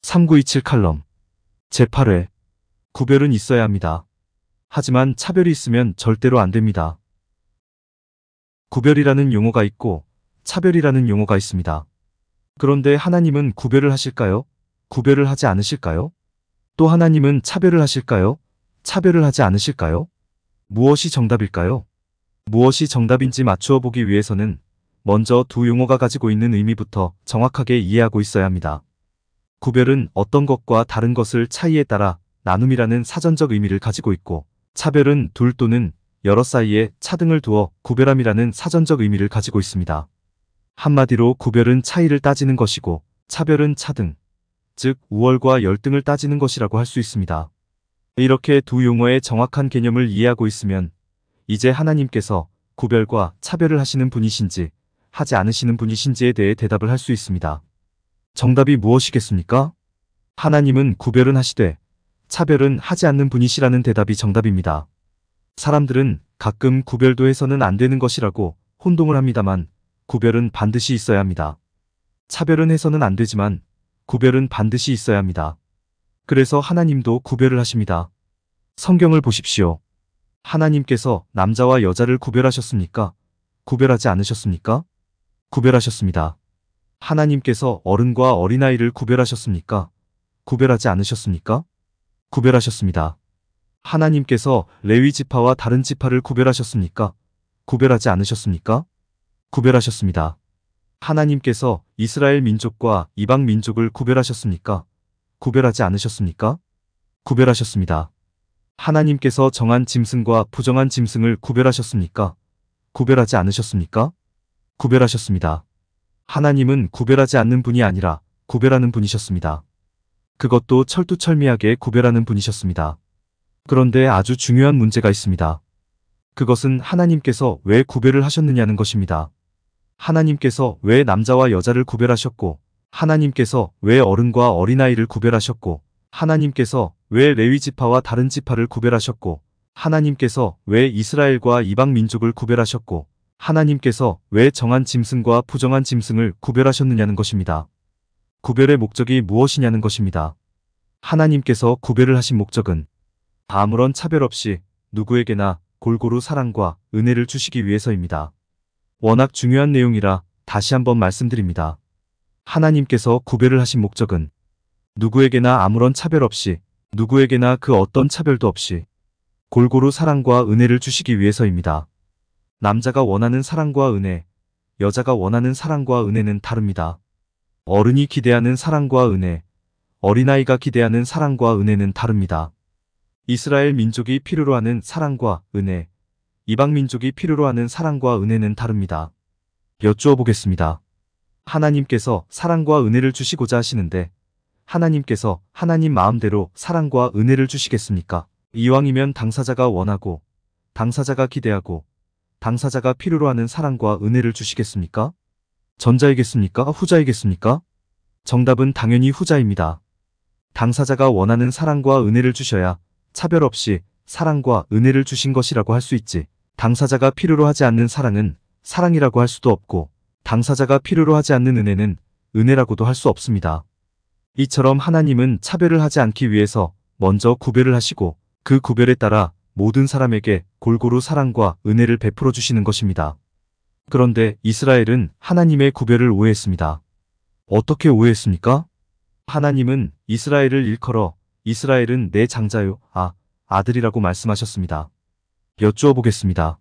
3927 칼럼 제8회 구별은 있어야 합니다. 하지만 차별이 있으면 절대로 안 됩니다. 구별이라는 용어가 있고 차별이라는 용어가 있습니다. 그런데 하나님은 구별을 하실까요? 구별을 하지 않으실까요? 또 하나님은 차별을 하실까요? 차별을 하지 않으실까요? 무엇이 정답일까요? 무엇이 정답인지 맞추어 보기 위해서는 먼저 두 용어가 가지고 있는 의미부터 정확하게 이해하고 있어야 합니다. 구별은 어떤 것과 다른 것을 차이에 따라 나눔이라는 사전적 의미를 가지고 있고, 차별은 둘 또는 여러 사이에 차등을 두어 구별함이라는 사전적 의미를 가지고 있습니다. 한마디로 구별은 차이를 따지는 것이고 차별은 차등, 즉 우월과 열등을 따지는 것이라고 할 수 있습니다. 이렇게 두 용어의 정확한 개념을 이해하고 있으면 이제 하나님께서 구별과 차별을 하시는 분이신지 하지 않으시는 분이신지에 대해 대답을 할 수 있습니다. 정답이 무엇이겠습니까? 하나님은 구별은 하시되 차별은 하지 않는 분이시라는 대답이 정답입니다. 사람들은 가끔 구별도 해서는 안 되는 것이라고 혼동을 합니다만 구별은 반드시 있어야 합니다. 차별은 해서는 안 되지만 구별은 반드시 있어야 합니다. 그래서 하나님도 구별을 하십니다. 성경을 보십시오. 하나님께서 남자와 여자를 구별하셨습니까? 구별하지 않으셨습니까? 구별하셨습니다. 하나님께서 어른과 어린아이를 구별하셨습니까? 구별하지 않으셨습니까? 구별하셨습니다. 하나님께서 레위 지파와 다른 지파를 구별하셨습니까? 구별하지 않으셨습니까? 구별하셨습니다. 하나님께서 이스라엘 민족과 이방 민족을 구별하셨습니까? 구별하지 않으셨습니까? 구별하셨습니다. 하나님께서 정한 짐승과 부정한 짐승을 구별하셨습니까? 구별하지 않으셨습니까? 구별하셨습니다. 하나님은 구별하지 않는 분이 아니라 구별하는 분이셨습니다. 그것도 철두철미하게 구별하는 분이셨습니다. 그런데 아주 중요한 문제가 있습니다. 그것은 하나님께서 왜 구별을 하셨느냐는 것입니다. 하나님께서 왜 남자와 여자를 구별하셨고, 하나님께서 왜 어른과 어린아이를 구별하셨고, 하나님께서 왜 레위 지파와 다른 지파를 구별하셨고, 하나님께서 왜 이스라엘과 이방 민족을 구별하셨고, 하나님께서 왜 정한 짐승과 부정한 짐승을 구별하셨느냐는 것입니다. 구별의 목적이 무엇이냐는 것입니다. 하나님께서 구별을 하신 목적은 아무런 차별 없이 누구에게나 골고루 사랑과 은혜를 주시기 위해서입니다. 워낙 중요한 내용이라 다시 한번 말씀드립니다. 하나님께서 구별을 하신 목적은 누구에게나 아무런 차별 없이, 누구에게나 그 어떤 차별도 없이 골고루 사랑과 은혜를 주시기 위해서입니다. 남자가 원하는 사랑과 은혜, 여자가 원하는 사랑과 은혜는 다릅니다. 어른이 기대하는 사랑과 은혜, 어린아이가 기대하는 사랑과 은혜는 다릅니다. 이스라엘 민족이 필요로 하는 사랑과 은혜, 이방 민족이 필요로 하는 사랑과 은혜는 다릅니다. 여쭈어 보겠습니다. 하나님께서 사랑과 은혜를 주시고자 하시는데 하나님께서 하나님 마음대로 사랑과 은혜를 주시겠습니까? 이왕이면 당사자가 원하고, 당사자가 기대하고, 당사자가 필요로 하는 사랑과 은혜를 주시겠습니까? 전자이겠습니까? 후자이겠습니까? 정답은 당연히 후자입니다. 당사자가 원하는 사랑과 은혜를 주셔야 차별 없이 사랑과 은혜를 주신 것이라고 할 수 있지, 당사자가 필요로 하지 않는 사랑은 사랑이라고 할 수도 없고, 당사자가 필요로 하지 않는 은혜는 은혜라고도 할 수 없습니다. 이처럼 하나님은 차별을 하지 않기 위해서 먼저 구별을 하시고 그 구별에 따라 모든 사람에게 골고루 사랑과 은혜를 베풀어 주시는 것입니다. 그런데 이스라엘은 하나님의 구별을 오해했습니다. 어떻게 오해했습니까? 하나님은 이스라엘을 일컬어 이스라엘은 내 장자요, 아들이라고 말씀하셨습니다. 여쭈어 보겠습니다.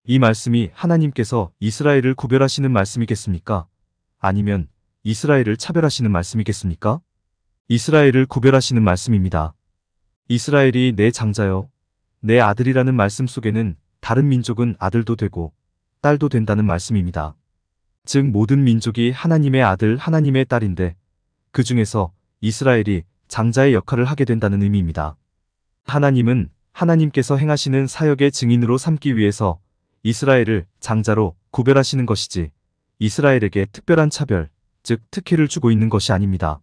이 말씀이 하나님께서 이스라엘을 구별하시는 말씀이겠습니까? 아니면 이스라엘을 차별하시는 말씀이겠습니까? 이스라엘을 구별하시는 말씀입니다. 이스라엘이 내 장자요, 내 아들이라는 말씀 속에는 다른 민족은 아들도 되고 딸도 된다는 말씀입니다. 즉 모든 민족이 하나님의 아들, 하나님의 딸인데 그 중에서 이스라엘이 장자의 역할을 하게 된다는 의미입니다. 하나님은 하나님께서 행하시는 사역의 증인으로 삼기 위해서 이스라엘을 장자로 구별하시는 것이지 이스라엘에게 특별한 차별, 즉 특혜를 주고 있는 것이 아닙니다.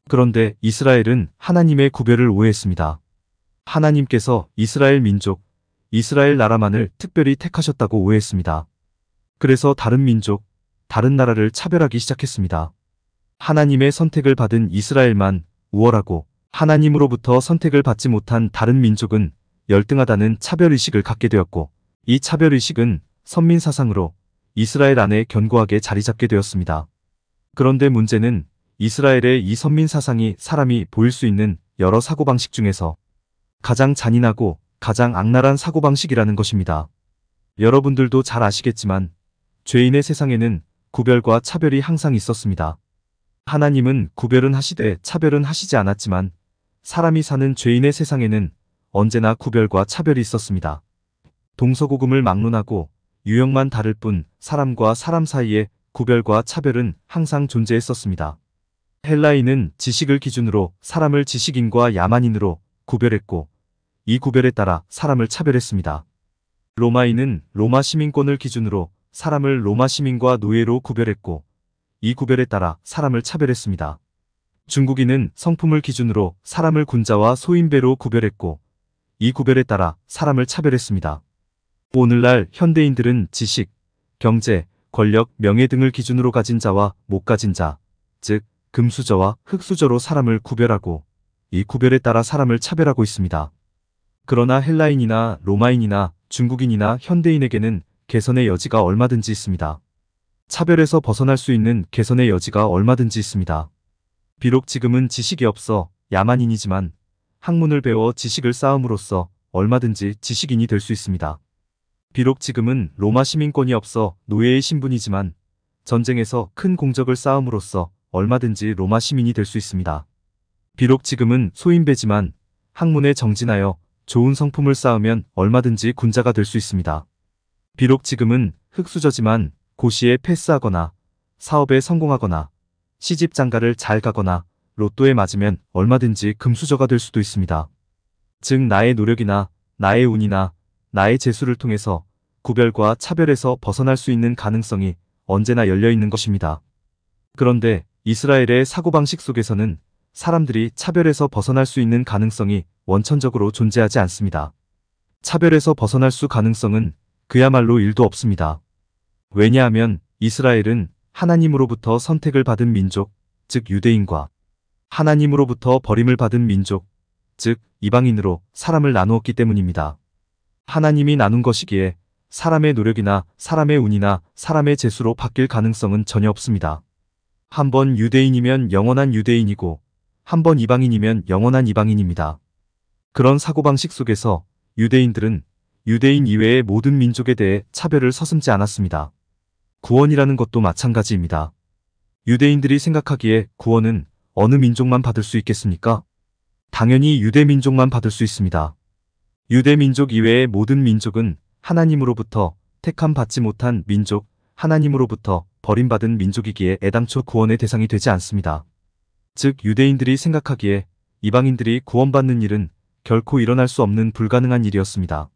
그런데 이스라엘은 하나님의 구별을 오해했습니다. 하나님께서 이스라엘 민족, 이스라엘 나라만을 특별히 택하셨다고 오해했습니다. 그래서 다른 민족, 다른 나라를 차별하기 시작했습니다. 하나님의 선택을 받은 이스라엘만 우월하고 하나님으로부터 선택을 받지 못한 다른 민족은 열등하다는 차별의식을 갖게 되었고, 이 차별의식은 선민 사상으로 이스라엘 안에 견고하게 자리 잡게 되었습니다. 그런데 문제는 이스라엘의 이 선민 사상이 사람이 보일 수 있는 여러 사고방식 중에서 가장 잔인하고 가장 악랄한 사고방식이라는 것입니다. 여러분들도 잘 아시겠지만 죄인의 세상에는 구별과 차별이 항상 있었습니다. 하나님은 구별은 하시되 차별은 하시지 않았지만 사람이 사는 죄인의 세상에는 언제나 구별과 차별이 있었습니다. 동서고금을 막론하고 유형만 다를 뿐 사람과 사람 사이에 구별과 차별은 항상 존재했었습니다. 헬라인은 지식을 기준으로 사람을 지식인과 야만인으로 구별했고, 이 구별에 따라 사람을 차별했습니다. 로마인은 로마 시민권을 기준으로 사람을 로마 시민과 노예로 구별했고, 이 구별에 따라 사람을 차별했습니다. 중국인은 성품을 기준으로 사람을 군자와 소인배로 구별했고, 이 구별에 따라 사람을 차별했습니다. 오늘날 현대인들은 지식, 경제, 권력, 명예 등을 기준으로 가진 자와 못 가진 자, 즉 금수저와 흙수저로 사람을 구별하고, 이 구별에 따라 사람을 차별하고 있습니다. 그러나 헬라인이나 로마인이나 중국인이나 현대인에게는 개선의 여지가 얼마든지 있습니다. 차별에서 벗어날 수 있는 개선의 여지가 얼마든지 있습니다. 비록 지금은 지식이 없어 야만인이지만 학문을 배워 지식을 쌓음으로써 얼마든지 지식인이 될 수 있습니다. 비록 지금은 로마 시민권이 없어 노예의 신분이지만 전쟁에서 큰 공적을 쌓음으로써 얼마든지 로마 시민이 될 수 있습니다. 비록 지금은 소인배지만 학문에 정진하여 좋은 성품을 쌓으면 얼마든지 군자가 될 수 있습니다. 비록 지금은 흙수저지만 고시에 패스하거나 사업에 성공하거나 시집 장가를 잘 가거나 로또에 맞으면 얼마든지 금수저가 될 수도 있습니다. 즉 나의 노력이나 나의 운이나 나의 재수를 통해서 구별과 차별에서 벗어날 수 있는 가능성이 언제나 열려 있는 것입니다. 그런데 이스라엘의 사고방식 속에서는 사람들이 차별에서 벗어날 수 있는 가능성이 원천적으로 존재하지 않습니다. 차별에서 벗어날 수 가능성은 그야말로 1도 없습니다. 왜냐하면 이스라엘은 하나님으로부터 선택을 받은 민족, 즉 유대인과 하나님으로부터 버림을 받은 민족, 즉 이방인으로 사람을 나누었기 때문입니다. 하나님이 나눈 것이기에 사람의 노력이나 사람의 운이나 사람의 재수로 바뀔 가능성은 전혀 없습니다. 한번 유대인이면 영원한 유대인이고 한번 이방인이면 영원한 이방인입니다. 그런 사고방식 속에서 유대인들은 유대인 이외의 모든 민족에 대해 차별을 서슴지 않았습니다. 구원이라는 것도 마찬가지입니다. 유대인들이 생각하기에 구원은 어느 민족만 받을 수 있겠습니까? 당연히 유대 민족만 받을 수 있습니다. 유대 민족 이외의 모든 민족은 하나님으로부터 택함 받지 못한 민족, 하나님으로부터 버림받은 민족이기에 애당초 구원의 대상이 되지 않습니다. 즉 유대인들이 생각하기에 이방인들이 구원받는 일은 결코 일어날 수 없는 불가능한 일이었습니다.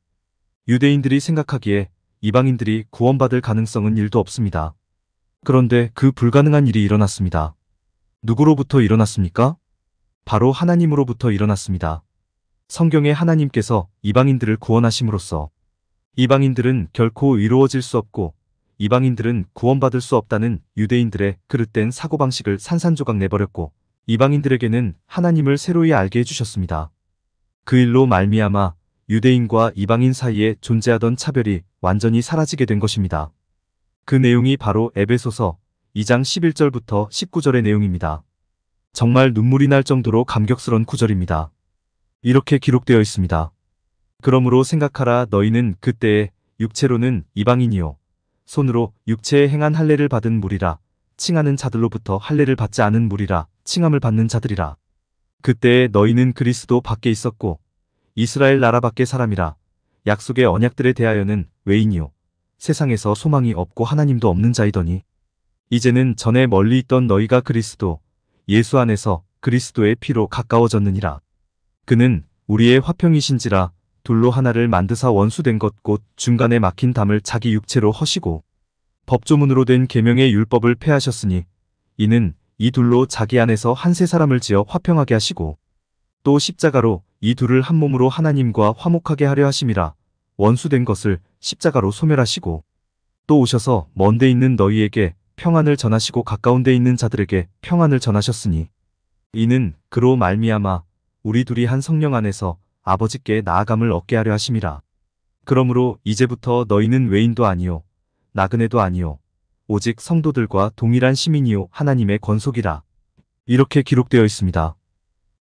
유대인들이 생각하기에 이방인들이 구원받을 가능성은 1도 없습니다. 그런데 그 불가능한 일이 일어났습니다. 누구로부터 일어났습니까? 바로 하나님으로부터 일어났습니다. 성경에 하나님께서 이방인들을 구원하심으로써 이방인들은 결코 의로워질 수 없고 이방인들은 구원받을 수 없다는 유대인들의 그릇된 사고방식을 산산조각 내버렸고 이방인들에게는 하나님을 새로이 알게 해주셨습니다. 그 일로 말미암아 유대인과 이방인 사이에 존재하던 차별이 완전히 사라지게 된 것입니다. 그 내용이 바로 에베소서 2장 11절부터 19절의 내용입니다. 정말 눈물이 날 정도로 감격스러운 구절입니다. 이렇게 기록되어 있습니다. 그러므로 생각하라 너희는 그때에 육체로는 이방인이요 손으로 육체에 행한 할례를 받은 무리라 칭하는 자들로부터 할례를 받지 않은 무리라 칭함을 받는 자들이라. 그때에 너희는 그리스도 밖에 있었고 이스라엘 나라 밖의 사람이라 약속의 언약들에 대하여는 외인이요 세상에서 소망이 없고 하나님도 없는 자이더니 이제는 전에 멀리 있던 너희가 그리스도 예수 안에서 그리스도의 피로 가까워졌느니라. 그는 우리의 화평이신지라 둘로 하나를 만드사 원수된 것 곧 중간에 막힌 담을 자기 육체로 허시고 법조문으로 된 계명의 율법을 폐하셨으니 이는 이 둘로 자기 안에서 한 세 사람을 지어 화평하게 하시고 또 십자가로 이 둘을 한 몸으로 하나님과 화목하게 하려 하심이라. 원수된 것을 십자가로 소멸하시고 또 오셔서 먼데 있는 너희에게 평안을 전하시고 가까운 데 있는 자들에게 평안을 전하셨으니 이는 그로 말미암아 우리 둘이 한 성령 안에서 아버지께 나아감을 얻게 하려 하심이라. 그러므로 이제부터 너희는 외인도 아니요 나그네도 아니요 오직 성도들과 동일한 시민이요 하나님의 권속이라. 이렇게 기록되어 있습니다.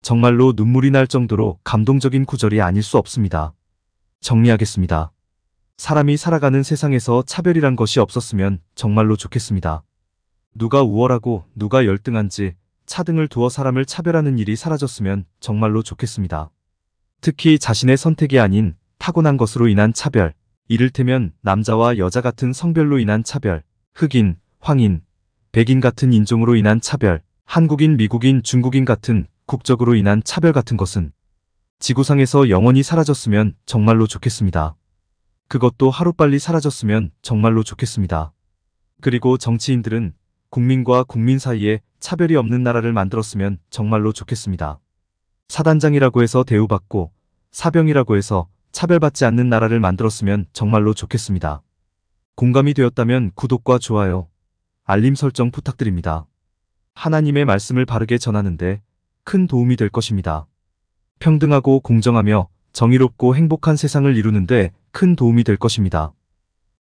정말로 눈물이 날 정도로 감동적인 구절이 아닐 수 없습니다. 정리하겠습니다. 사람이 살아가는 세상에서 차별이란 것이 없었으면 정말로 좋겠습니다. 누가 우월하고 누가 열등한지 차등을 두어 사람을 차별하는 일이 사라졌으면 정말로 좋겠습니다. 특히 자신의 선택이 아닌 타고난 것으로 인한 차별, 이를테면 남자와 여자 같은 성별로 인한 차별, 흑인, 황인, 백인 같은 인종으로 인한 차별, 한국인, 미국인, 중국인 같은 국적으로 인한 차별 같은 것은 지구상에서 영원히 사라졌으면 정말로 좋겠습니다. 그것도 하루빨리 사라졌으면 정말로 좋겠습니다. 그리고 정치인들은 국민과 국민 사이에 차별이 없는 나라를 만들었으면 정말로 좋겠습니다. 사단장이라고 해서 대우받고 사병이라고 해서 차별받지 않는 나라를 만들었으면 정말로 좋겠습니다. 공감이 되었다면 구독과 좋아요, 알림 설정 부탁드립니다. 하나님의 말씀을 바르게 전하는데 큰 도움이 될 것입니다. 평등하고 공정하며 정의롭고 행복한 세상을 이루는데 큰 도움이 될 것입니다.